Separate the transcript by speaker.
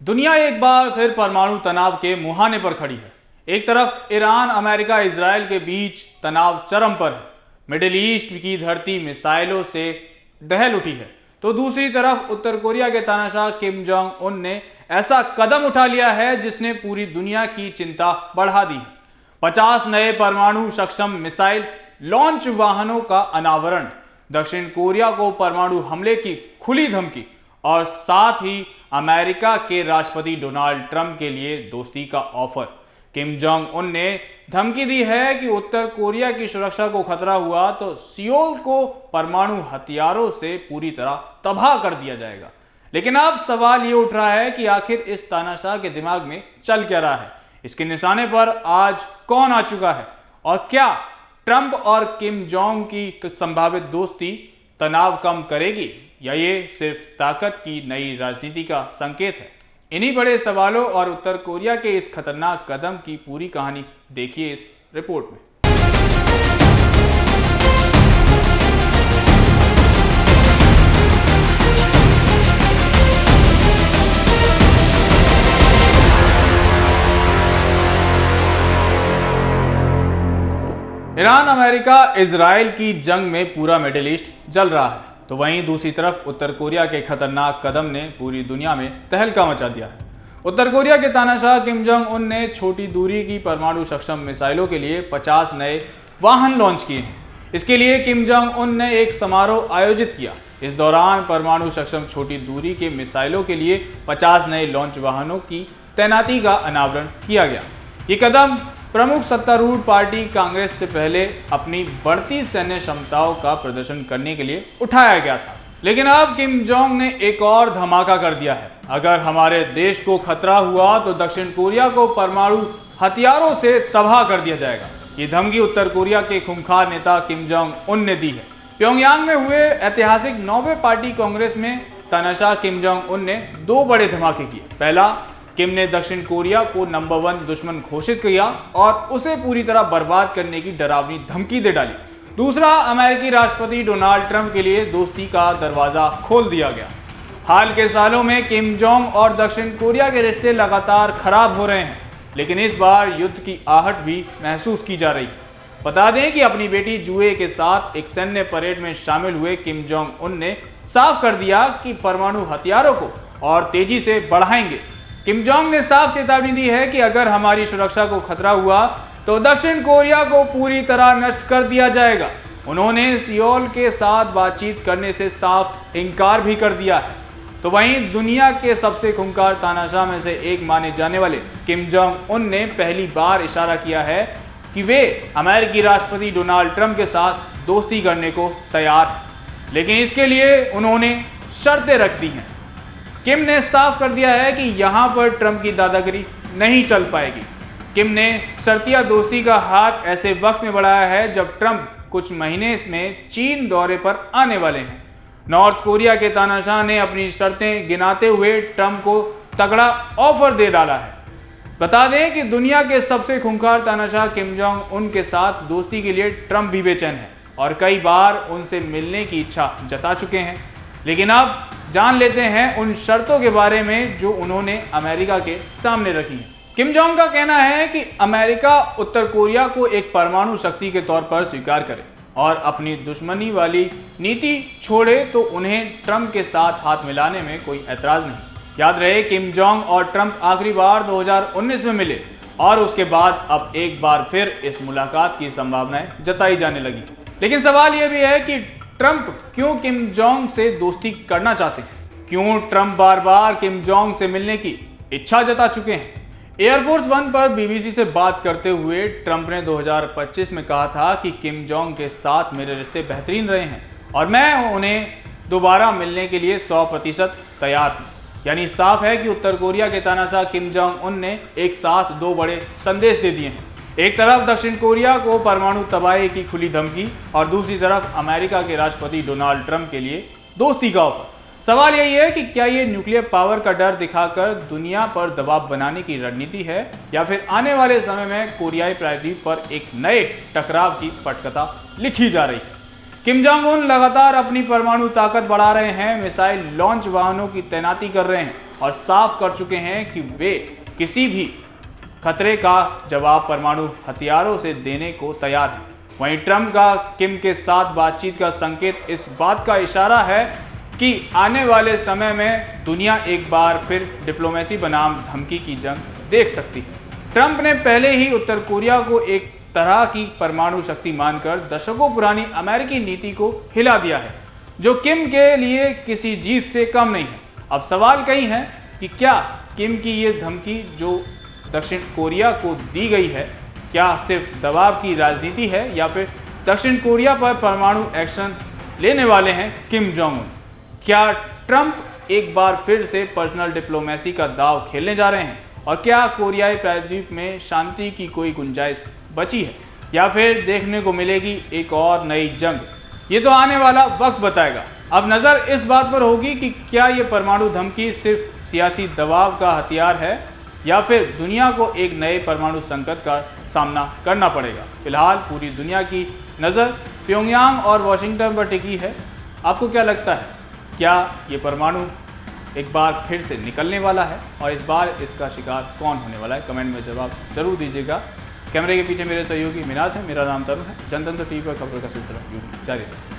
Speaker 1: दुनिया एक बार फिर परमाणु तनाव के मुहाने पर खड़ी है। एक तरफ ईरान, अमेरिका, इजराइल के बीच तनाव चरम पर है। मिडिल ईस्ट की धरती मिसाइलों से दहल उठी है, तो दूसरी तरफ उत्तर कोरिया के तानाशाह किम जोंग उन ने ऐसा कदम उठा लिया है जिसने पूरी दुनिया की चिंता बढ़ा दी है। 50 नए परमाणु सक्षम मिसाइल लॉन्च वाहनों का अनावरण, दक्षिण कोरिया को परमाणु हमले की खुली धमकी और साथ ही अमेरिका के राष्ट्रपति डोनाल्ड ट्रंप के लिए दोस्ती का ऑफर। किम जोंग उन ने धमकी दी है कि उत्तर कोरिया की सुरक्षा को खतरा हुआ तो सियोल को परमाणु हथियारों से पूरी तरह तबाह कर दिया जाएगा। लेकिन अब सवाल ये उठ रहा है कि आखिर इस तानाशाह के दिमाग में चल क्या रहा है, इसके निशाने पर आज कौन आ चुका है और क्या ट्रंप और किम जोंग की संभावित दोस्ती तनाव कम करेगी या ये सिर्फ ताकत की नई राजनीति का संकेत है। इन्हीं बड़े सवालों और उत्तर कोरिया के इस खतरनाक कदम की पूरी कहानी देखिए इस रिपोर्ट में। ईरान, अमेरिका, इजराइल की जंग में पूरा मिडिल ईस्ट जल रहा है, तो वहीं दूसरी तरफ उत्तर कोरिया के खतरनाक कदम ने पूरी दुनिया में तहलका मचा दिया है। उत्तर कोरिया के तानाशाह किम जोंग उन ने छोटी दूरी की परमाणु सक्षम मिसाइलों के लिए 50 नए वाहन लॉन्च किए हैं। इसके लिए किम जोंग उन ने एक समारोह आयोजित किया। इस दौरान परमाणु सक्षम छोटी दूरी के मिसाइलों के लिए 50 नए लॉन्च वाहनों की तैनाती का अनावरण किया गया। ये कदम प्रमुख सत्तारूढ़ पार्टी कांग्रेस से पहले अपनी बढ़ती सैन्य क्षमताओं का प्रदर्शन करने के लिए उठाया गया था। लेकिन अब किम जोंग ने एक और धमाका कर दिया है। अगर हमारे देश को खतरा हुआ तो दक्षिण कोरिया को परमाणु हथियारों से तबाह कर दिया जाएगा। ये धमकी उत्तर कोरिया के खूंखार नेता किम जोंग उन ने दी है। प्योंगयांग में हुए ऐतिहासिक 9वें पार्टी कांग्रेस में तानाशाह किम जोंग उन ने 2 बड़े धमाके किए। पहला, किम ने दक्षिण कोरिया को नंबर 1 दुश्मन घोषित किया और उसे पूरी तरह बर्बाद करने की डरावनी धमकी दे डाली। दूसरा, अमेरिकी राष्ट्रपति डोनाल्ड ट्रंप के लिए दोस्ती का दरवाजा खोल दिया गया। हाल के सालों में किम जोंग और दक्षिण कोरिया के रिश्ते लगातार खराब हो रहे हैं, लेकिन इस बार युद्ध की आहट भी महसूस की जा रही है। बता दें कि अपनी बेटी जुए के साथ एक सैन्य परेड में शामिल हुए किम जोंग उन ने साफ कर दिया कि परमाणु हथियारों को और तेजी से बढ़ाएंगे। किम जोंग ने साफ चेतावनी दी है कि अगर हमारी सुरक्षा को खतरा हुआ तो दक्षिण कोरिया को पूरी तरह नष्ट कर दिया जाएगा। उन्होंने सियोल के साथ बातचीत करने से साफ इनकार भी कर दिया है। तो वहीं दुनिया के सबसे खूंखार तानाशाह में से एक माने जाने वाले किम जोंग उन ने पहली बार इशारा किया है कि वे अमेरिकी राष्ट्रपति डोनाल्ड ट्रंप के साथ दोस्ती करने को तैयार हैं, लेकिन इसके लिए उन्होंने शर्तें रख दी हैं। किम ने साफ कर दिया है कि यहां पर ट्रंप की दादागिरी नहीं चल पाएगी। किम ने शर्तिया दोस्ती का हाथ ऐसे वक्त में बढ़ाया है जब ट्रंप कुछ महीने में चीन दौरे पर आने वाले हैं। नॉर्थ कोरिया के तानाशाह ने अपनी शर्तें गिनाते हुए ट्रंप को तगड़ा ऑफर दे डाला है। बता दें कि दुनिया के सबसे खूंखार तानाशाह किम जोंग उन के साथ दोस्ती के लिए ट्रंप भी बेचैन है और कई बार उनसे मिलने की इच्छा जता चुके हैं। लेकिन अब जान लेते हैं उन शर्तों के बारे में जो उन्होंने अमेरिका के सामने रखी हैं। किम जोंग का कहना है कि अमेरिका उत्तर कोरिया को एक परमाणु शक्ति के तौर पर स्वीकार करे और अपनी दुश्मनी वाली नीति छोड़े तो उन्हें ट्रंप के साथ हाथ मिलाने में कोई ऐतराज नहीं। याद रहे, किम जोंग और ट्रंप आखिरी बार 2019 में मिले और उसके बाद अब एक बार फिर इस मुलाकात की संभावनाएं जताई जाने लगी। लेकिन सवाल यह भी है कि ट्रंप क्यों किम जोंग से दोस्ती करना चाहते हैं? क्यों ट्रंप बार बार किम जोंग से मिलने की इच्छा जता चुके हैं? एयरफोर्स 1 पर बीबीसी से बात करते हुए ट्रंप ने 2025 में कहा था कि किम जोंग के साथ मेरे रिश्ते बेहतरीन रहे हैं और मैं उन्हें दोबारा मिलने के लिए 100% तैयार हूं। यानी साफ है कि उत्तर कोरिया के तानाशाह किम जोंग उन ने एक साथ 2 बड़े संदेश दे दिए हैं। एक तरफ दक्षिण कोरिया को परमाणु तबाही की खुली धमकी और दूसरी तरफ अमेरिका के राष्ट्रपति डोनाल्ड ट्रंप के लिए दोस्ती का ऑफर। सवाल यही है कि क्या ये न्यूक्लियर पावर का डर दिखाकर दुनिया पर दबाव बनाने की रणनीति है या फिर आने वाले समय में कोरियाई प्रायद्वीप पर एक नए टकराव की पटकथा लिखी जा रही है। किम जोंग उन लगातार अपनी परमाणु ताकत बढ़ा रहे हैं, मिसाइल लॉन्च वाहनों की तैनाती कर रहे हैं और साफ कर चुके हैं कि वे किसी भी खतरे का जवाब परमाणु हथियारों से देने को तैयार हैं। वहीं ट्रंप का किम के साथ बातचीत का संकेत इस बात का इशारा है कि आने वाले समय में दुनिया एक बार फिर डिप्लोमेसी बनाम धमकी की जंग देख सकती है। ट्रंप ने पहले ही उत्तर कोरिया को एक तरह की परमाणु शक्ति मानकर दशकों पुरानी अमेरिकी नीति को हिला दिया है, जो किम के लिए किसी जीत से कम नहीं है। अब सवाल कई है कि क्या किम की ये धमकी जो दक्षिण कोरिया को दी गई है, क्या सिर्फ दबाव की राजनीति है या फिर दक्षिण कोरिया पर परमाणु एक्शन लेने वाले हैं किम जोंग उन? क्या ट्रंप एक बार फिर से पर्सनल डिप्लोमेसी का दांव खेलने जा रहे हैं और क्या कोरियाई प्रायद्वीप में शांति की कोई गुंजाइश बची है या फिर देखने को मिलेगी एक और नई जंग? ये तो आने वाला वक्त बताएगा। अब नज़र इस बात पर होगी कि क्या ये परमाणु धमकी सिर्फ सियासी दबाव का हथियार है या फिर दुनिया को एक नए परमाणु संकट का सामना करना पड़ेगा। फिलहाल पूरी दुनिया की नज़र प्योंगयांग और वॉशिंगटन पर टिकी है। आपको क्या लगता है, क्या ये परमाणु एक बार फिर से निकलने वाला है और इस बार इसका शिकार कौन होने वाला है? कमेंट में जवाब जरूर दीजिएगा। कैमरे के पीछे मेरे सहयोगी मिनाज है, मेरा नाम तरुण है। जनतंत्र टीवी पर खबरों का सिलसिला यूं जारी है।